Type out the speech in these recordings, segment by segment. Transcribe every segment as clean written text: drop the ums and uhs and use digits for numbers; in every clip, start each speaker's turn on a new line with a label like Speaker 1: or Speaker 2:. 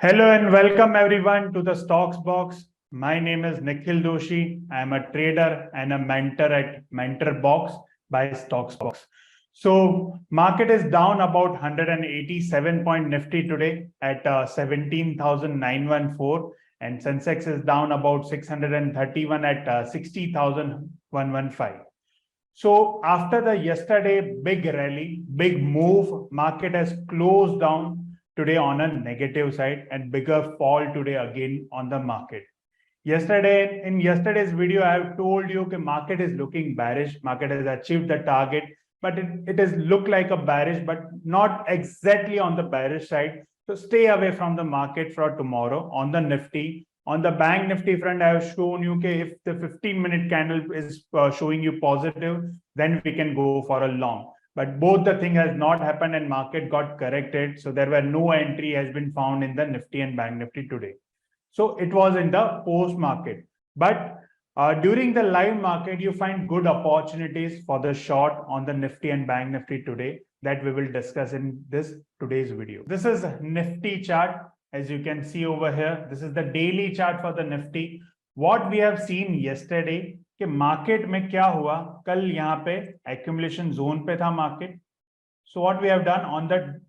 Speaker 1: Hello and welcome everyone to the Stocks Box. My name is Nikhil Doshi. I am a trader and a mentor at Mentor Box by Stocks Box. So market is down about 187 point Nifty today at 17,914, and Sensex is down about 631 at 60,115. So after the yesterday big rally, big move, market has closed down today on a negative side and bigger fall today again on the market. In yesterday's video, I have told you that market is looking bearish. Market has achieved the target, but it has looked like a bearish, but not exactly on the bearish side. So stay away from the market for tomorrow. On the Nifty, on the Bank Nifty front, I have shown you that if the 15-minute candle is showing you positive, then we can go for a long. But both the thing has not happened and market got corrected. So there were no entry has been found in the Nifty and Bank Nifty today. So it was in the post market. But during the live market, you find good opportunities for the short on the Nifty and Bank Nifty today that we will discuss in today's video. This is Nifty chart. As you can see over here, this is the daily chart for the Nifty. What we have seen yesterday, कि market में क्या हुआ, कल यहाँ पे accumulation zone पे था market. So what we have done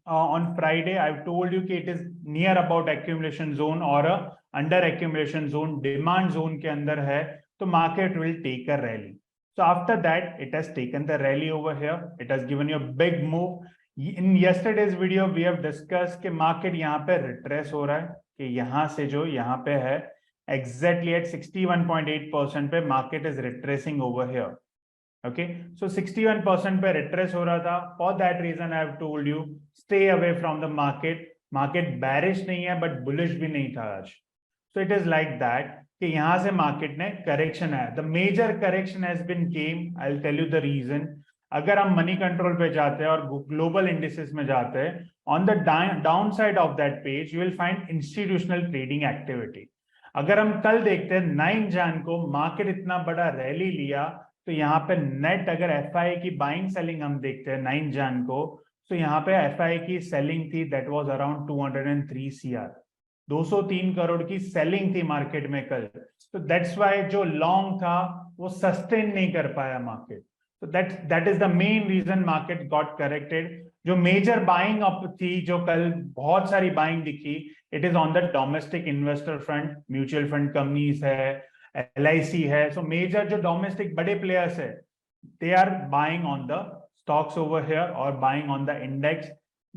Speaker 1: on Friday, I've told you कि it is near about accumulation zone or a under accumulation zone, demand zone के अंदर है, तो market will take a rally. So after that, it has taken the rally over here. It has given you a big move. In yesterday's video, we have discussed कि market यहाँ पे retrace हो रहा है, कि यहाँ से जो यहाँ पे है, exactly at 61.8% पे market is retracing over here. Okay, so 61% पे retrace हो रहा था. For that reason, I have told you stay away from the market. Market bearish नहीं है, but bullish भी नहीं था आज. So it is like that कि यहाँ से market ने correction आया. The major correction has been came. I'll tell you the reason. अगर हम मनी कंट्रोल पे जाते हैं और ग्लोबल इंडिसेस में जाते हैं, on the downside of that page you will find institutional trading activity. अगर हम कल देखते हैं 9 जन को मार्केट इतना बड़ा रैली लिया, तो यहाँ पे नेट अगर एफआई की बाइंग सेलिंग हम देखते हैं 9 जन को, तो यहाँ पे एफआई की सेलिंग थी that was around 203 CR, 203 crore की सेलिंग थी मार्केट में कल. तो दैट्स व्हाई जो लॉन्ग था वो सस्टेन नहीं कर पाया market. So that is the main reason market got corrected. जो मेजर बाइंग अप थी, जो कल बहुत सारी बाइंग दिखी, it is on the domestic investor front. Mutual fund companies है, LIC है. सो मेजर जो डोमेस्टिक बड़े प्लेयर्स है, they are buying on the stocks over here और buying on the index.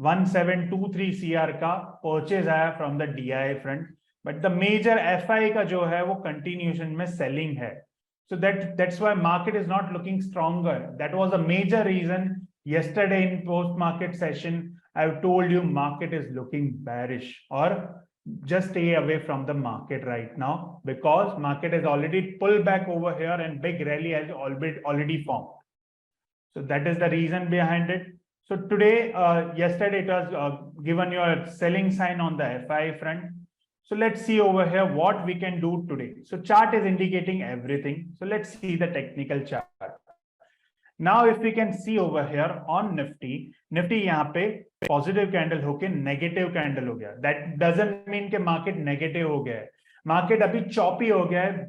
Speaker 1: 1723 CR का परचेज आया from the DI front, but the major FI का जो है वो कंटिन्यूएशन में सेलिंग है. So that's why market is not looking stronger. That was a major reason yesterday in post-market session. I've told you market is looking bearish, or just stay away from the market right now because market has already pulled back over here and big rally has already formed. So that is the reason behind it. So today, yesterday it was given you a selling sign on the FI front. So let's see over here what we can do today. So chart is indicating everything. So let's see the technical chart. Now if we can see over here on Nifty यहाँ पे positive candle होके negative candle हो गया. That doesn't mean कि market negative हो गया है. Market अभी choppy हो गया है,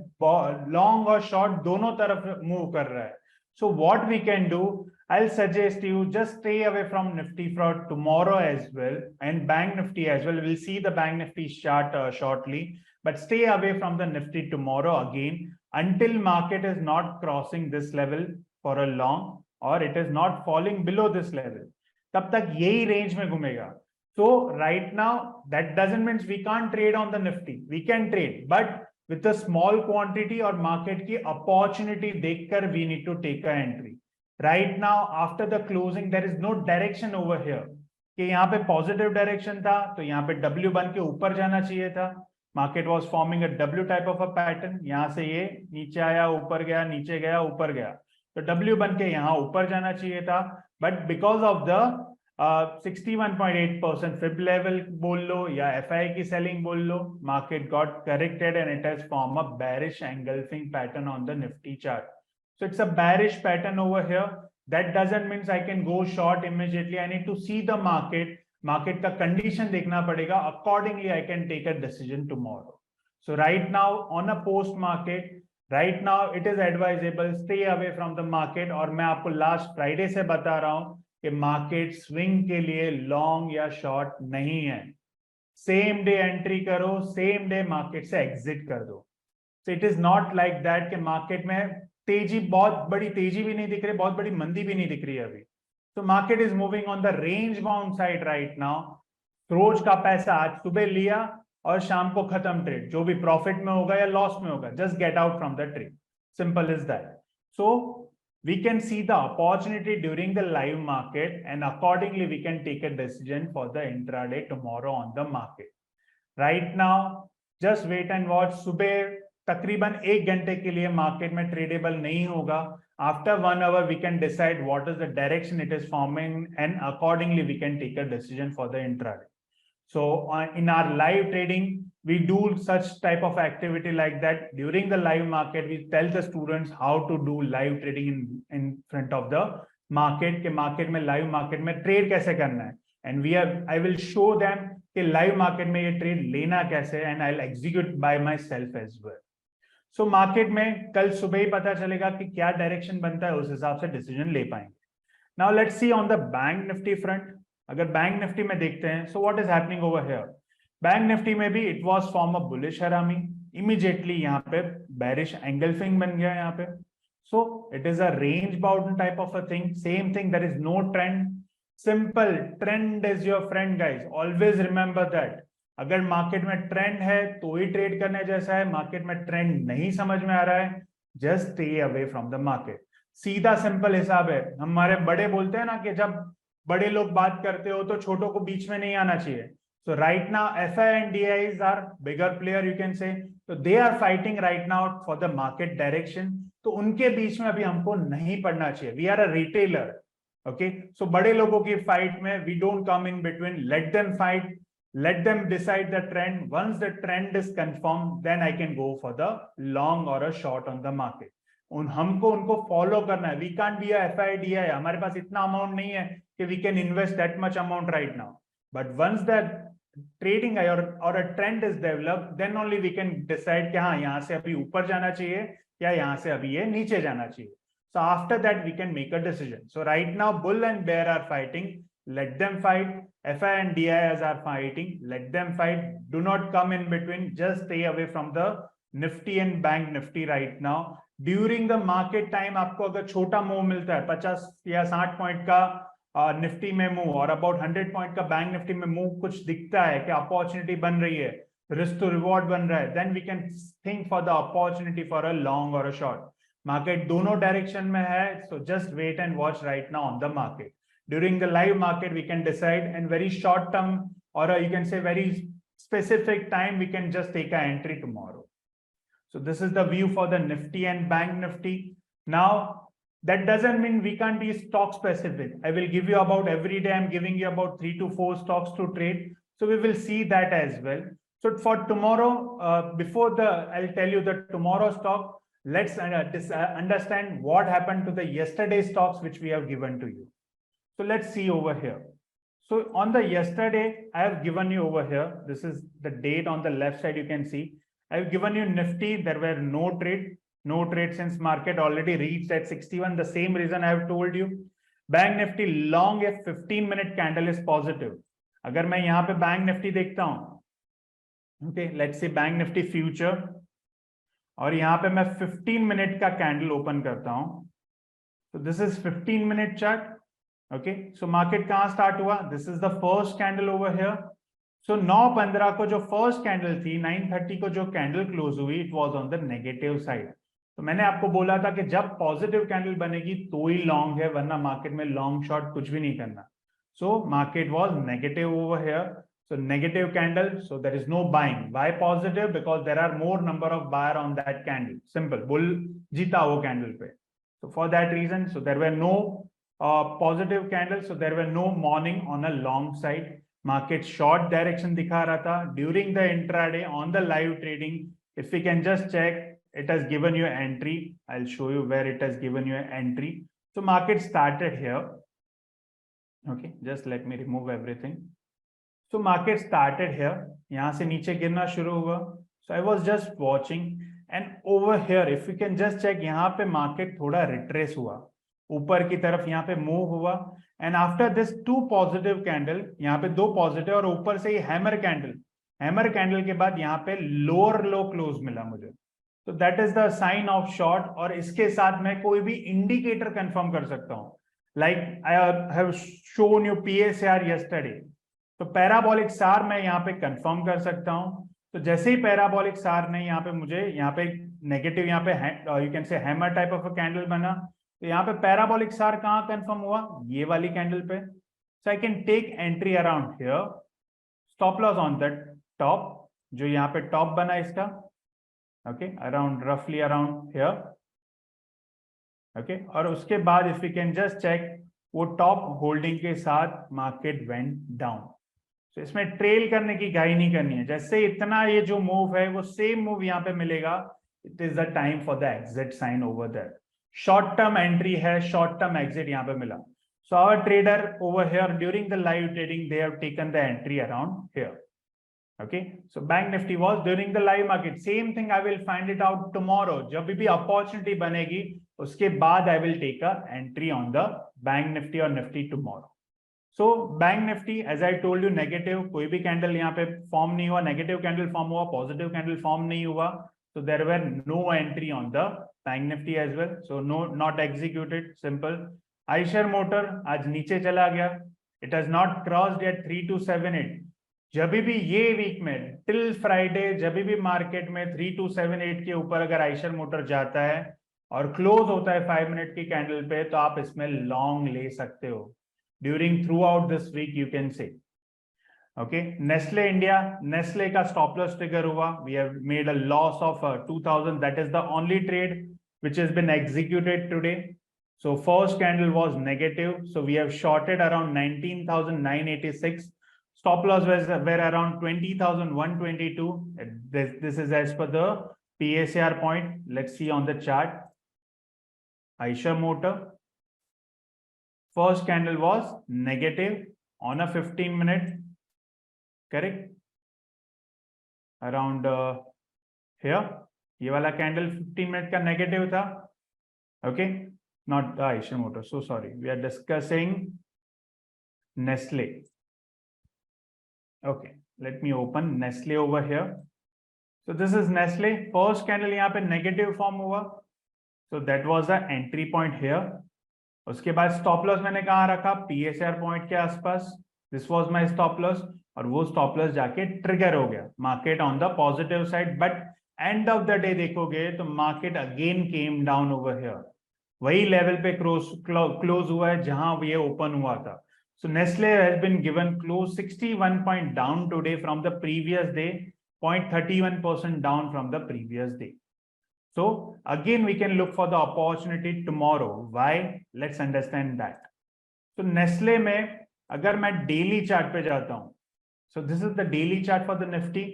Speaker 1: long और short दोनों तरफ move कर रहा है. So what we can do, I'll suggest you just stay away from Nifty for tomorrow as well and Bank Nifty as well. We'll see the Bank Nifty chart shortly, but stay away from the Nifty tomorrow again until market is not crossing this level for a long or it is not falling below this level. तब तक यही range में घूमेगा. So right now that doesn't mean we can't trade on the Nifty. We can trade, but with a small quantity और market की opportunity देखकर we need to take a entry. Right now after the closing there is no direction over here कि यहाँ पे positive direction था तो यहाँ पे W बन के ऊपर जाना चाहिए था. Market was forming a W type of a pattern. यहाँ से ये नीचे आया, ऊपर गया, नीचे गया, ऊपर गया, तो W बन के यहाँ ऊपर जाना चाहिए था. But because of the 61.8% fib level बोल लो या FI की selling बोल लो, market got corrected and it has formed a bearish engulfing pattern on the Nifty chart. So it's a bearish pattern over here. That doesn't mean I can go short immediately. I need to see the market market का condition देखना पड़ेगा, accordingly I can take a decision tomorrow. So right now on a post market, right now it is advisable stay away from the market. और मैं आपको last Friday से बता रहा हूं कि मार्केट स्विंग के लिए लॉन्ग या शॉर्ट नहीं है. सेम डे एंट्री करो, सेम डे मार्केट से एग्जिट कर दो. So it is not like that कि मार्केट में तेजी, बहुत बड़ी तेजी भी नहीं दिख रही, बहुत बड़ी मंदी भी नहीं दिख रही है अभी. So market is moving on the range bound side right now. रोज का पैसा आज सुबह लिया और शाम को खत्म ट्रेड, जो भी प्रॉफिट में होगा या लॉस में होगा, just get out from the trade. Simple is that. So we can see the opportunity during the live market and accordingly we can take a decision for the intraday tomorrow on the market. Right now just wait and watch. सुबह तकरीबन 1 घंटे के लिए market में tradable नहीं होगा. After 1 hour we can decide what is the direction it is forming and accordingly we can take a decision for the intraday. So in our live trading, we do such type of activity like that. During the live market, we tell the students how to do live trading in front of the market. के market में live market में trade कैसे करना है. And I will show them कि live market में ये trade लेना कैसे, and I'll execute by myself as well. So market में कल सुबह ही पता चलेगा कि क्या direction बनता है, उस हिसाब से decision ले पाएंगे. Now let's see on the Bank Nifty front. अगर बैंक निफ्टी में देखते हैं, so what is happening over here. Bank Nifty में भी it was form a bullish harami, immediately यहाँ पे बेरिश एंगल्फिंग बन गया यहाँ पे. So it is a range bound type of a thing. Same thing, there is no trend. Simple, trend is your friend guys, always remember that. अगर market में trend है तो ही ट्रेड करने जैसा है. मार्केट में ट्रेंड नहीं समझ में आ रहा है, just stay away from the market. सीधा सिंपल हिसाब है. हमारे बड़े बोलते हैं ना कि जब बड़े लोग बात करते हो तो छोटों को बीच में नहीं आना चाहिए. So right now FI and DIs are bigger player, you can say. तो they are fighting right now for the market direction. तो उनके बीच में अभी हमको नहीं पड़ना चाहिए. We are a retailer. Okay, so बड़े लोगों की फाइट में we don't come in between. Let them fight, let them decide the trend. Once the trend is confirmed, then I can go for the long or a short on the market. हमको उनको follow करना है. We can't be FIDI. हमारे पास इतना amount नहीं है कि we can invest that much amount right now. But once that trading or a trend is developed, then only we can decide कि हाँ, यहाँ से अभी ऊपर जाना चाहिए या यहाँ से अभी ये नीचे जाना चाहिए. So after that we can make a decision. So right now bull and bear are fighting. Let them fight. FI and DIs are fighting. Let them fight. Do not come in between. Just stay away from the Nifty and Bank Nifty right now. During the market time, आपको अगर छोटा move मिलता है 50 या 60 point का Nifty में move और about 100 point का बैंक निफ्टी में मूव कुछ दिखता है कि अपॉर्चुनिटी बन रही है, रिस्क टू रिवॉर्ड बन रहा है, then we can think for the opportunity for a long और अ शॉर्ट. मार्केट दोनों डायरेक्शन में है. So just wait and watch right now on the market. During the live market, we can decide, and very short term, or you can say very specific time, we can just take an entry tomorrow. So this is the view for the Nifty and Bank Nifty. Now, that doesn't mean we can't be stock specific. I will give you about every day, I'm giving you about 3 to 4 stocks to trade. So we will see that as well. So for tomorrow, I'll tell you the tomorrow stock. Let's understand what happened to the yesterday stocks which we have given to you. So let's see over here. So on the yesterday, I have given you over here. This is the date on the left side. You can see I have given you Nifty. There were no trade since market already reached at 61. The same reason I have told you. Bank Nifty long a 15-minute candle is positive. अगर मैं यहाँ पे Bank Nifty देखता हूँ, okay, let's say Bank Nifty future, और यहाँ पे मैं 15 मिनट का कैंडल ओपन करता हूँ. So this is 15-minute chart. Okay, so market कहाँ स्टार्ट हुआ? This is the first candle over here. So 9:15 को जो फर्स्ट कैंडल थी, 9:30 को जो कैंडल क्लोज हुई, it was on the negative side. तो मैंने आपको बोला था कि जब पॉजिटिव कैंडल बनेगी तो ही लॉन्ग है, वरना मार्केट में लॉन्ग शॉर्ट कुछ भी नहीं करना. So market was negative over here. So negative candle, so there is no buying. Why positive? Because there are more number of buyer on that candle. Simple. Bull जीता वो candle पे. So for that reason, so there were no positive candles, so there were no morning on a long side. Market short direction दिखा रहा था. During the intraday on the live trading, if we can just check, it has given you entry. I'll show you where it has given you an entry. So market started here. Okay, just let me remove everything. So market started here, यहाँ से नीचे गिरना शुरू हुआ. So I was just watching and over here if you can just check, यहाँ पे market थोड़ा retrace हुआ, ऊपर की तरफ यहाँ पे मूव हुआ. And after this two positive candle, यहाँ पे दो पॉजिटिव और ऊपर से ही हैमर कैंडल के बाद यहाँ पे लोअर लो क्लोज मिला मुझे. तो that is the sign of short. और इसके साथ मैं कोई भी इंडिकेटर कंफर्म कर सकता हूँ, like I have shown you PSR yesterday. तो पैराबोलिक सार मैं यहाँ पे कंफर्म कर सकता हूँ. तो जैसे ही पैराबोलिक सार ने यहाँ पे मुझे यहाँ पे नेगेटिव, यहाँ पे यू कैन से hammer type of a candle बना, तो यहाँ पे पैराबोलिक सार कहाँ कंफर्म हुआ, ये वाली कैंडल पे. So I can take entry around here, stop loss on that top, जो यहाँ पे टॉप बना इसका, ओके, अराउंड रफली अराउंड हियर, ओके. और उसके बाद if you can just check, वो टॉप होल्डिंग के साथ मार्केट वेंट डाउन. तो इसमें ट्रेल करने की घाई नहीं करनी है. जैसे इतना ये जो मूव है वो सेम मूव यहाँ पे मिलेगा, it is the time for the exit sign over that. Short term entry है, शॉर्ट टर्म एग्जिट यहाँ पे मिला. So our trader over here during the live trading they have taken the entry around here. Okay, so Bank Nifty was during the live market. Same thing I will find it out tomorrow. जब भी opportunity बनेगी उसके बाद I will take a entry on the Bank Nifty or Nifty tomorrow. So Bank Nifty, as I told you, negative, कोई भी candle यहाँ पे form नहीं हुआ, नेगेटिव कैंडल फॉर्म हुआ, पॉजिटिव कैंडल फॉर्म नहीं हुआ. So there were no entry on the Bank Nifty as well. So no, not executed. Simple. Eicher Motor आज नीचे चला गया. It has not crossed yet 3278. जब भी ये वीक में टिल फ्राइडे, जब भी मार्केट में 3278 के ऊपर अगर आइशर मोटर जाता है और क्लोज होता है 5 मिनट की कैंडल पे, तो आप इसमें लॉन्ग ले सकते हो during throughout this week, you can say. Okay, Nestle India, Nestle का स्टॉप लॉस ट्रिगर हुआ. We have made a loss of 2000. That is the only trade which has been executed today. So first candle was negative, so we have shorted around 19,986. Stop loss were around 20,122. This is as per the PSR point. Let's see on the chart. Eicher Motor. First candle was negative on a 15-minute. Correct? Around here. ये वाला candle 15 minute का negative था. Okay? Not the Eicher Motor. So sorry. We are discussing Nestle. Okay, let me open Nestle over here. So this is Nestle. First candle यहाँ पे negative form हुआ. So that was the entry point here. उसके बाद stop loss मैंने कहाँ रखा, PSR point के आसपास. This was my stop loss. और वो stop loss जाके trigger हो गया. Market on the positive side, but end of the day देखोगे तो market again came down over here. वही level पे close हुआ है जहां ये open हुआ था. So Nestle has been given close 61 point down today from the previous day, 0.31% down from the previous day. So again, we can look for the opportunity tomorrow. Why? Let's understand that. So Nestle में अगर मैं daily chart पे जाता हूँ, so this is the daily chart for the Nifty.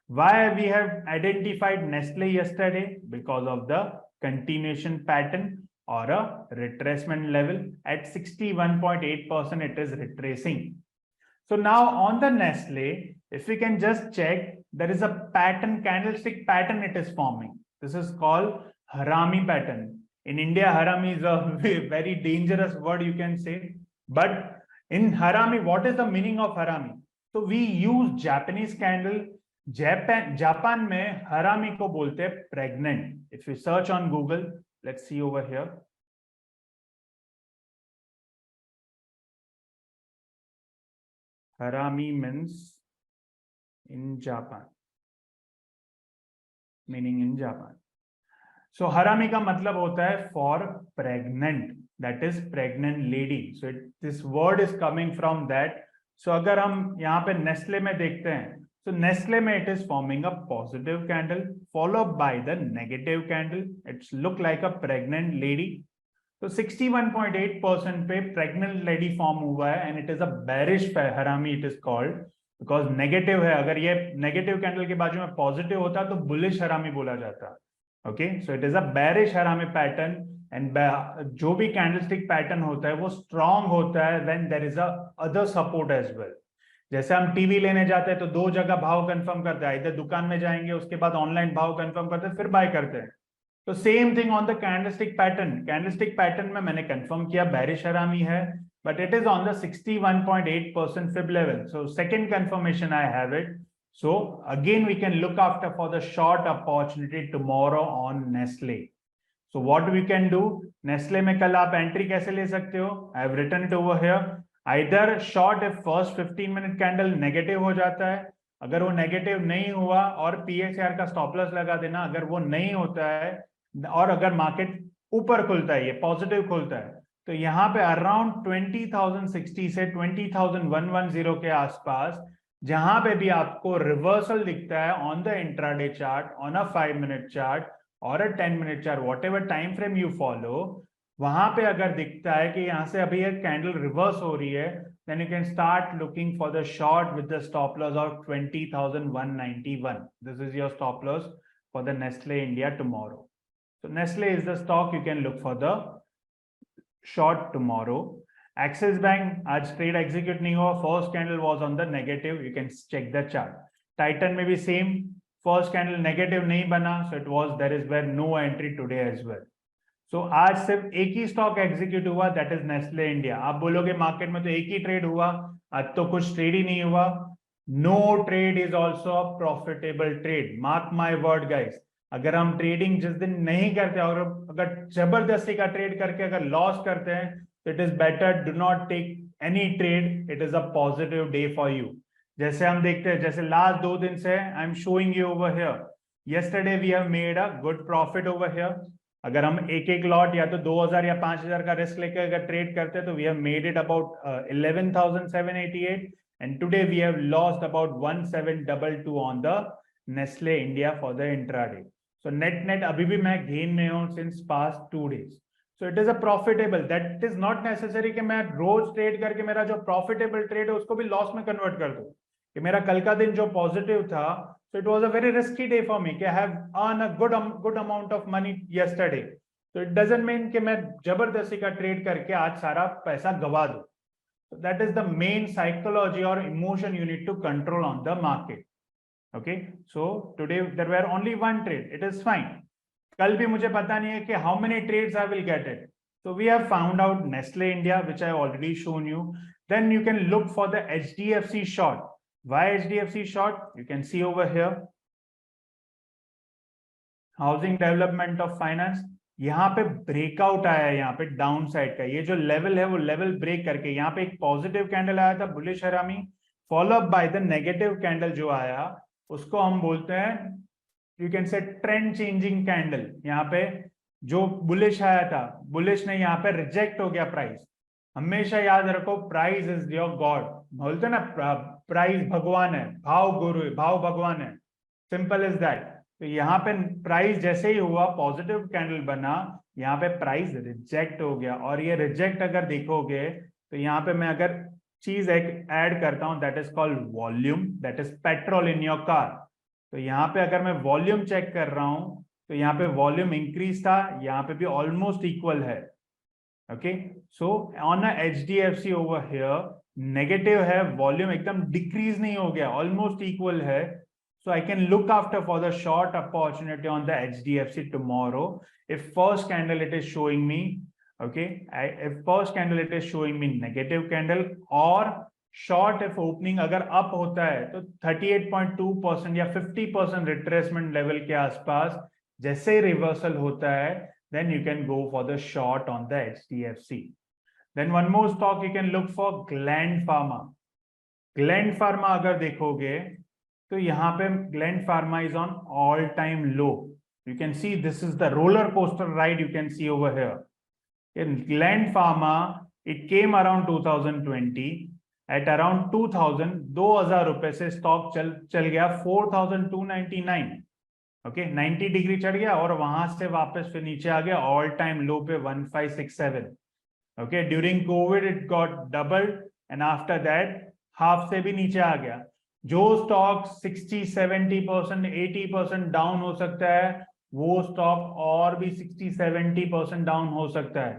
Speaker 1: Why we have identified Nestle yesterday? Because of the continuation pattern or a retracement level at 61.8%, it is retracing. So now on the Nestle, if we can just check, there is a pattern, candlestick pattern it is forming. This is called harami pattern. In India, harami is a very dangerous word, you can say. But in harami, what is the meaning of harami? So we use Japanese candle. Japan में harami को बोलते हैं pregnant. If you search on Google, let's see over here. Harami means in Japan. Meaning in Japan. So harami का मतलब होता है for pregnant. That is pregnant lady. So this word is coming from that. So अगर हम यहाँ पे Nestle में देखते हैं, so Nestle में it is forming a positive candle followed by the negative candle. It's look like a pregnant lady. So 61.8% पे pregnant lady form हुआ है and it is a bearish harami it is called because negative है. अगर ये negative candle के बाजू में positive होता तो bullish harami बोला जाता. Okay, so it is a bearish harami pattern and जो भी candlestick pattern होता है वो strong होता है when there is a other support as well. जैसे हम टीवी लेने जाते हैं तो दो जगह भाव कंफर्म करते हैं, इधर दुकान में जाएंगे, उसके बाद ऑनलाइन भाव कंफर्म करते हैं, फिर बाय करते हैं। तो same thing on the candlestick pattern. Candlestick pattern में मैंने कंफर्म किया बेरिश हरामी है, but it is on the 61.8% fib level. So second confirmation I have it. So again we can look after for the short opportunity tomorrow on Nestle. So what we can do, Nestle में कल आप entry कैसे ले सकते हो? I have written it over here. Either short if first 15-minute candle negative हो जाता है, अगर वो नेगेटिव नहीं हुआ और PSR का स्टॉप लॉस लगा देना, अगर वो नहीं होता है और अगर मार्केट ऊपर खुलता है, ये पॉजिटिव खुलता है, तो यहाँ पे अराउंड 20,060 से 20,110 के आसपास जहां पे भी आपको रिवर्सल दिखता है on the intraday chart, on a 5-minute chart और अ 10-minute chart, what ever time frame you follow, वहां पे अगर दिखता है कि यहाँ से अभी एक कैंडल रिवर्स हो रही है, then you can start looking for the short with the stop loss of 20,191. This is your stop loss for the Nestle India tomorrow. So Nestle is the stock you can look for the short tomorrow. Axis Bank आज trade execute नहीं हुआ, first candle was on the negative, you can check the chart. Titan में भी same, first candle negative नहीं बना, so it was, there is where no entry today as well. So आज सिर्फ एक ही स्टॉक एग्जीक्यूट हुआ, दैट इज नेस्ले इंडिया। आप बोलोगे मार्केट में तो एक ही ट्रेड हुआ, आज तो कुछ ट्रेड ही नहीं हुआ। No trade is also a profitable trade, mark my word guys. अगर हम ट्रेडिंग जिस दिन नहीं करते और अगर जबरदस्ती का ट्रेड करके अगर लॉस करते हैं, तो it is better do not take any trade, it is a positive day for you. जैसे हम देखते हैं, जैसे लास्ट 2 दिन से I am showing you over here, yesterday we have made a good profit over here. अगर हम एक एक लॉट या तो 2,000 या 5,000 का रिस्क लेकर अगर ट्रेड करते हैं, तो we have made it about 11,788 and today we have lost about 1,722 on the Nestle India for the intraday. So net अभी भी मैं गेन में हूं since past 2 days। So it is a profitable, that is not necessary कि मैं रोज trade करके मेरा जो प्रॉफिटेबल ट्रेड है उसको भी लॉस में कन्वर्ट कर दूं। कि मेरा कल का दिन जो पॉजिटिव था, so it was a very risky day for me कि I have earned a good amount of money yesterday, so it doesn't mean कि मैं जबरदस्ती का ट्रेड करके आज सारा पैसा गवा दूं। so that is the main psychology or emotion you need to control on the market. Okay, so today there were only one trade, it is fine। कल भी मुझे पता नहीं है कि how many trades I will get it। so we have found out Nestle India, which I already shown you। then you can look for the HDFC short। Why HDFC short? You can see over here, housing development of finance. यहाँ पे breakout आया है, यहाँ पे down side का ये जो level है वो लेवल ब्रेक करके यहाँ पे एक पॉजिटिव कैंडल आया था बुलिश हरामी, follow up by the negative candle जो आया, उसको हम बोलते हैं, यू कैन से ट्रेंड चेंजिंग कैंडल। यहाँ पे जो बुलिश आया था, बुलिश ने यहाँ पे रिजेक्ट हो गया प्राइस। हमेशा याद रखो, प्राइस इज योर गॉड, बोलते ना प्राइस भगवान है, भाव गुरु है, भाव भगवान है, सिंपल इज दैट। तो यहाँ पे प्राइस जैसे ही हुआ पॉजिटिव कैंडल बना, यहाँ पे प्राइस रिजेक्ट हो गया। और ये रिजेक्ट अगर देखोगे तो यहाँ पे मैं अगर चीज एक ऐड करता हूं, that is called volume, that is petrol in your car. तो यहाँ पे अगर मैं वॉल्यूम चेक कर रहा हूं, तो यहाँ पे वॉल्यूम इंक्रीज था, यहाँ पे भी ऑलमोस्ट इक्वल है। Okay, so on HDFC over here negative है, वॉल्यूम एकदम डिक्रीज नहीं हो गया, ऑलमोस्ट इक्वल है। So I can look after for the short opportunity on the HDFC tomorrow. If first candle it is showing me, okay, if first candle it is showing me negative candle, or short if opening अगर up होता है तो 38.2% या 50% retracement level के आसपास जैसे reversal होता है, then you can go for the short on the HDFC. Then one more stock you can look for, Gland Pharma. Gland Pharma अगर देखोगे तो यहाँ पे gland pharma is on all time low. You can see this is the roller coaster ride, you can see over here. In gland pharma it came around 2020 at around 2000 रुपए से stock चल गया 4299। Okay, 90 degree चढ़ गया और वहां से वापस फिर नीचे आ गया ऑल टाइम लो पे 1567। Okay, during Covid it got doubled and after that half से भी नीचे आ गया। जो स्टॉक 60-70%, 80% डाउन हो सकता है, वो स्टॉक और भी 60-70% डाउन हो सकता है।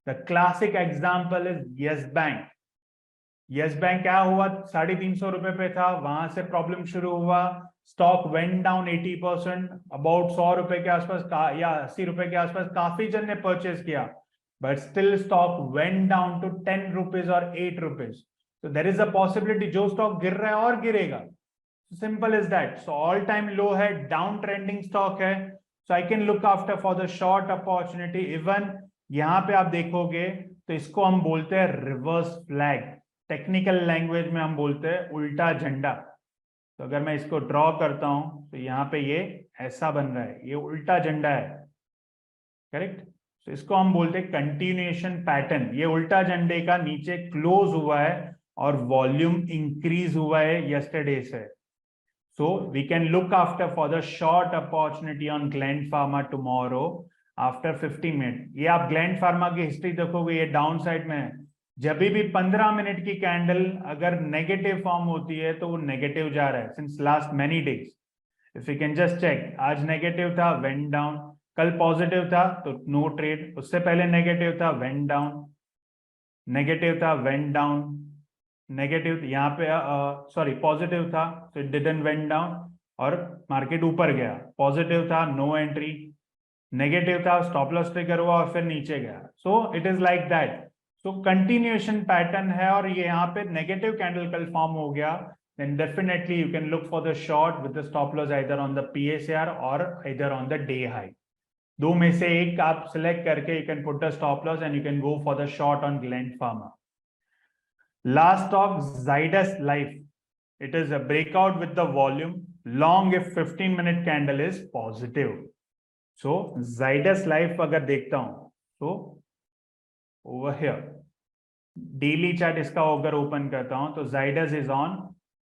Speaker 1: The classic example is yes bank. Yes bank क्या हुआ, 350 रुपए पे था, वहां से प्रॉब्लम शुरू हुआ, स्टॉक वेंट डाउन 80%, अबाउट 100 रुपए के आसपास या 80 रुपए के आसपास काफी जन ने परचेज किया, but still stock went down to 10 rupees और 8 रुपीज. तो देर इज अ पॉसिबिलिटी जो स्टॉक गिर रहा है और गिरेगा. Simple is that. So all time low है, डाउन ट्रेंडिंग स्टॉक है, so I can look after for the short opportunity. Even यहाँ पे आप देखोगे तो इसको हम बोलते हैं रिवर्स फ्लैग, टेक्निकल लैंग्वेज में हम बोलते हैं उल्टा झंडा. तो अगर मैं इसको ड्रॉ करता हूं तो यहाँ पे ये ऐसा बन रहा है, ये उल्टा झंडा है, करेक्ट. तो इसको हम बोलते हैं कंटिन्यूएशन पैटर्न. ये उल्टा झंडे का नीचे क्लोज हुआ है और वॉल्यूम इंक्रीज हुआ है यस्टरडे से. So we can look after for the short opportunity on Gland Pharma tomorrow after 50 minutes. ये आप Gland Pharma की हिस्ट्री देखोगे, ये डाउन साइड में है. जब भी 15 मिनट की कैंडल अगर नेगेटिव फॉर्म होती है तो वो नेगेटिव जा रहा है since last many days. If you can just check, आज नेगेटिव था, वेंट डाउन. कल पॉजिटिव था तो नो ट्रेड. उससे पहले नेगेटिव था, वेंट डाउन. नेगेटिव था, वेंट डाउन. नेगेटिव यहाँ पे सॉरी पॉजिटिव था तो इट डिडंट वेंट डाउन और मार्केट ऊपर गया. पॉजिटिव था, नो एंट्री. नेगेटिव था, स्टॉप लॉस ट्रिगर हुआ और फिर नीचे गया. So it is like that. So continuation pattern है और ये यहाँ पे नेगेटिव कैंडल कल फॉर्म हो गया, then definitely you can look for the short with the stop loss either on the PSR or either on the day high. दो में से एक आप सिलेक्ट करके you can put the stop loss and you can go for the short on Gland Pharma. Last stock, Zydus Life. It is a breakout with the volume long if 15-minute candle is positive. So Zydus Life अगर देखता हूं तो over here daily chart इसका अगर open करता हूं तो Zydus is on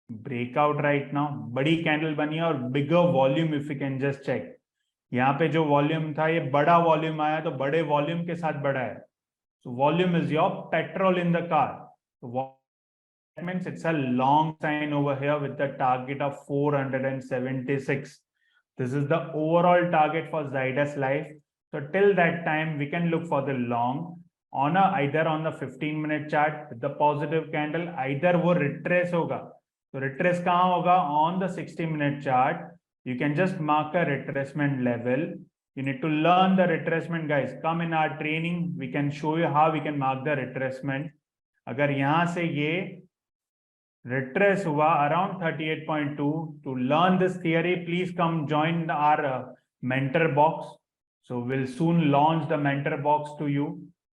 Speaker 1: breakout right now. बड़ी कैंडल बनी है और bigger volume. If you can just check, यहाँ पे जो वॉल्यूम था ये बड़ा वॉल्यूम आया तो बड़े वॉल्यूम के साथ बड़ा है. So volume is your petrol in the car. So that means it's a long sign over here with the target of 476. This is the overall target for Zydus Life. So till that time, we can look for the long on either on the 15-minute chart with the positive candle. Either वो retrace होगा. So retrace कहाँ होगा? On the 60-minute chart. You can just mark a retracement level. You need to learn the retracement, guys. Come in our training. We can show you how we can mark the retracement. अगर यहाँ से ये retrace हुआ around 38.2, to learn this theory, please come join our mentor box. So we'll soon launch the mentor box to you.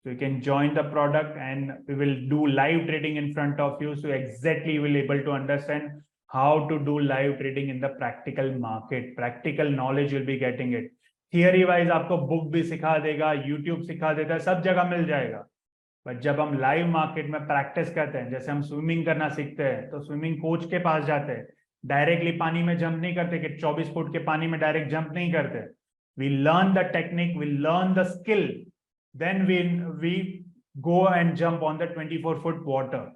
Speaker 1: So you can join the product and we will do live trading in front of you. So exactly you will be able to understand how to do live trading in the practical market. Practical knowledge you'll be getting it. Theory wise आपको book भी सिखा देगा, YouTube सिखा देता है, सब जगह मिल जाएगा. बट जब हम लाइव मार्केट में प्रैक्टिस करते हैं, जैसे हम स्विमिंग करना सीखते हैं तो स्विमिंग कोच के पास जाते हैं, डायरेक्टली पानी में जंप नहीं करते कि 24 फुट के पानी में डायरेक्ट जंप नहीं करते. We learn the technique, we learn the skill, then we go and jump on the 24 foot water.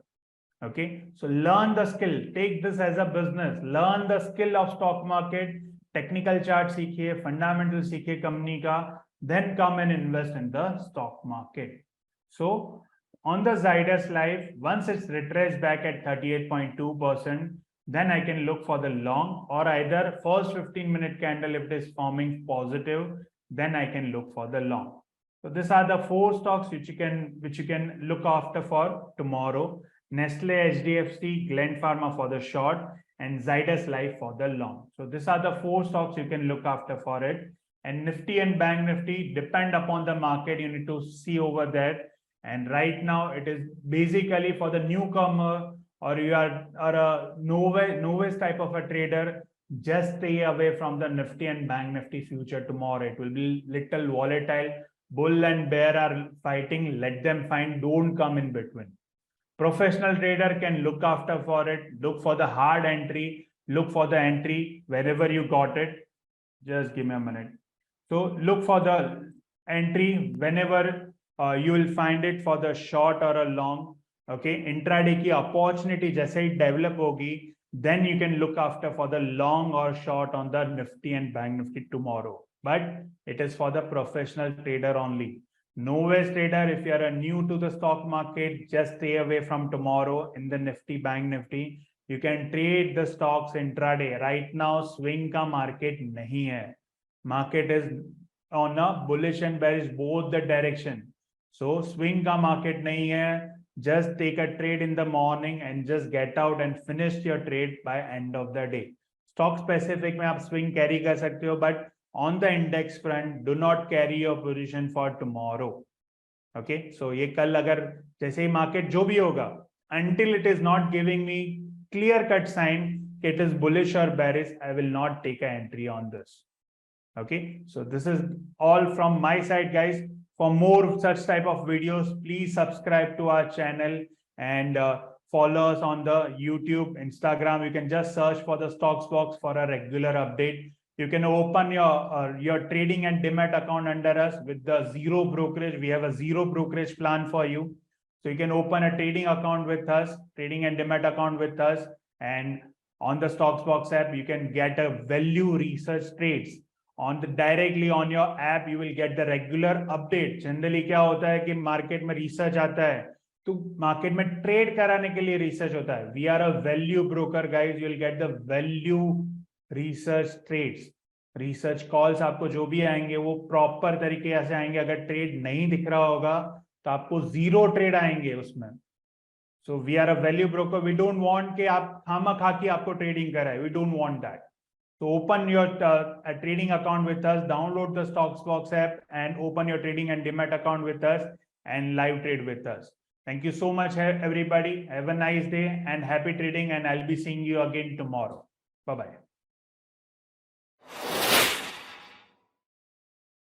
Speaker 1: Okay, so learn the skill, take this as a business, learn the skill of stock market, technical chart सीखिए, fundamental सीखिए company का, then come and invest in the stock market. So on the Zydus Life, once it's retraced back at 38.2%, then I can look for the long, or either first 15-minute candle if it is forming positive, then I can look for the long. So these are the 4 stocks which you can look after for tomorrow. Nestle, HDFC, Gland Pharma for the short, and Zydus Life for the long. So these are the 4 stocks you can look after for it. And Nifty and Bank Nifty depend upon the market. You need to see over there. And right now it is basically for the newcomer, or you are a novice type of a trader. Just stay away from the Nifty and Bank Nifty future tomorrow. It will be little volatile. Bull and bear are fighting. Let them fight. Don't come in between. Professional trader can look after for it, look for the hard entry, look for the entry wherever you got it. Just give me a minute. So look for the entry whenever you will find it for the short or a long. Okay, intraday की opportunity जैसे ही develop होगी, then you can look after for the long or short on the Nifty and Bank Nifty tomorrow. But it is for the professional trader only. Novice trader, if you are new to the stock market, just stay away from tomorrow in the Nifty, Bank Nifty. You can trade the stocks intraday. Right now, swing का market नहीं है. Market is on a bullish and bearish both the direction. So swing का market नहीं है. Just take a trade in the morning and just get out and finish your trade by end of the day. Stock specific में आप swing carry कर सकते हो, but on the index front, do not carry your position for tomorrow. Okay, so ये कल अगर जैसे ही market जो भी होगा, until it is not giving me clear cut sign it is bullish or bearish, I will not take an entry on this. Okay, so this is all from my side, guys. For more such type of videos, please subscribe to our channel and follow us on the YouTube, Instagram. You can just search for the Stocks Box for a regular update. You can open your trading and demat account under us with the zero brokerage. We have a zero brokerage plan for you. So you can open a trading account with us, trading and demat account with us, and on the Stocks Box app, you can get a value research trades. On the directly on your app, you will get the regular update. Generally क्या होता है कि market में research आता है तो market में trade कराने के लिए रिसर्च होता है. We are a value broker guys. You will get the value research trades. Research calls आपको जो भी आएंगे वो प्रॉपर तरीके से आएंगे. अगर ट्रेड नहीं दिख रहा होगा तो आपको जीरो ट्रेड आएंगे उसमें. So we are a value broker. We don't want कि आप खामखा की आपको ट्रेडिंग कराए. We don't want that. So open your trading account with us, download the Stocks Box app and open your trading and demat account with us and live trade with us. Thank you so much, everybody. Have a nice day and happy trading, and I'll be seeing you again tomorrow. Bye-bye.